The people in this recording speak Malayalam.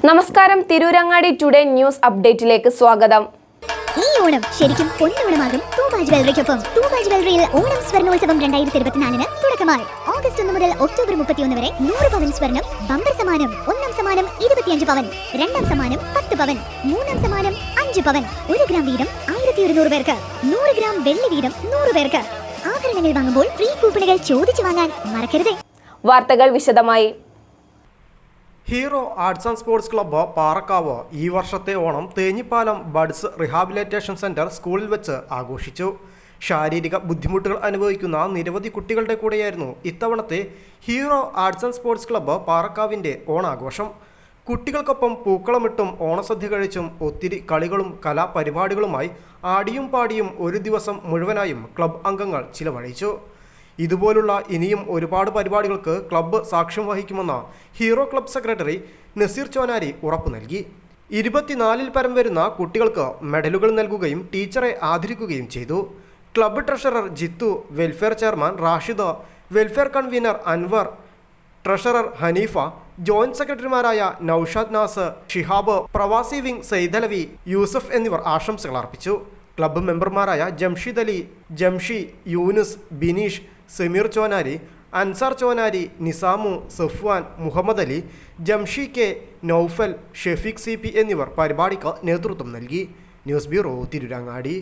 നമസ്കാരം, തിരൂരങ്ങാടി ടുഡേ ന്യൂസ് അപ്ഡേറ്റിലേക്ക് സ്വാഗതം. ഈ ഓണം ശരിക്കും പൊന്നോണമാകും തൂബാജ് ജ്വല്ലറിക്കൊപ്പം. തൂബാജ് ജ്വല്ലറിയിൽ ഓണം സ്വർണ്ണോത്സവം 2024 തുടക്കമായി. ഓഗസ്റ്റ് 1 മുതൽ ഒക്ടോബർ 31 വരെ 100 പവൻ സ്വർണം ബമ്പർ സമ്മാനം. ഒന്നാം സമ്മാനം 25 പവൻ, രണ്ടാം സമ്മാനം 10 പവൻ, മൂന്നാം സമ്മാനം 5 പവൻ. 1 ഗ്രാം വീതം 1200 പേർക്ക്, 100 ഗ്രാം വെള്ളി വീതം 100 പേർക്ക്. ആഭരണങ്ങൾ വാങ്ങുമ്പോൾ ഫ്രീ കൂപ്പണുകൾ ചോദിച്ചു വാങ്ങാൻ മറക്കരുത്. വാർത്തകൾ വിശദമായി. Hero arts and sports club Parakkavu ഈ വർഷത്തെ Onam Thenhipalam buds rehabilitation centre സ്കൂളിൽ വെച്ച് ആഘോഷിച്ചു. ശാരീരിക ബുദ്ധിമുട്ടുകൾ അനുഭവിക്കുന്ന നിരവധി കുട്ടികളുടെ കൂടെയായിരുന്നു ഇത്തവണത്തെ hero arts and sports club പാറക്കാവിൻ്റെ ഓണാഘോഷം. കുട്ടികൾക്കൊപ്പം പൂക്കളമിട്ടും ഓണസദ്യ കഴിച്ചും ഒത്തിരി കളികളും കലാപരിപാടികളുമായി ആടിയും പാടിയും ഒരു ദിവസം മുഴുവനായും ക്ലബ്ബ് അംഗങ്ങൾ ചിലവഴിച്ചു. ഇതുപോലുള്ള ഇനിയും ഒരുപാട് പരിപാടികൾക്ക് ക്ലബ്ബ് സാക്ഷ്യം വഹിക്കുമെന്ന് hero club secretary Naseer Chonari ഉറപ്പു നൽകി. 24 പരം വരുന്ന കുട്ടികൾക്ക് മെഡലുകൾ നൽകുകയും ടീച്ചറെ ആദരിക്കുകയും ചെയ്തു. Club treasurer Jithu, welfare chairman Rashid, welfare convener Anwar, treasurer Hanifa, joint സെക്രട്ടറിമാരായ നൌഷാദ് നാസ്, ഷിഹാബ്, പ്രവാസി വിംഗ് സൈദലവി, യൂസഫ് എന്നിവർ ആശംസകൾ അർപ്പിച്ചു. ക്ലബ്ബ് മെമ്പർമാരായ ജംഷിദ് അലി, ജംഷി, യൂനുസ്, ബിനീഷ്, സമീർ ചോനാരി, അൻസാർ ചോനാരി, നിസാമു, സഫ്വാൻ, മുഹമ്മദ് അലി, ജംഷി കെ, നൌഫൽ, ഷെഫീഖ് CP എന്നിവർ പരിപാടിക്ക് നേതൃത്വം നൽകി. News bureau, Tirurangadi.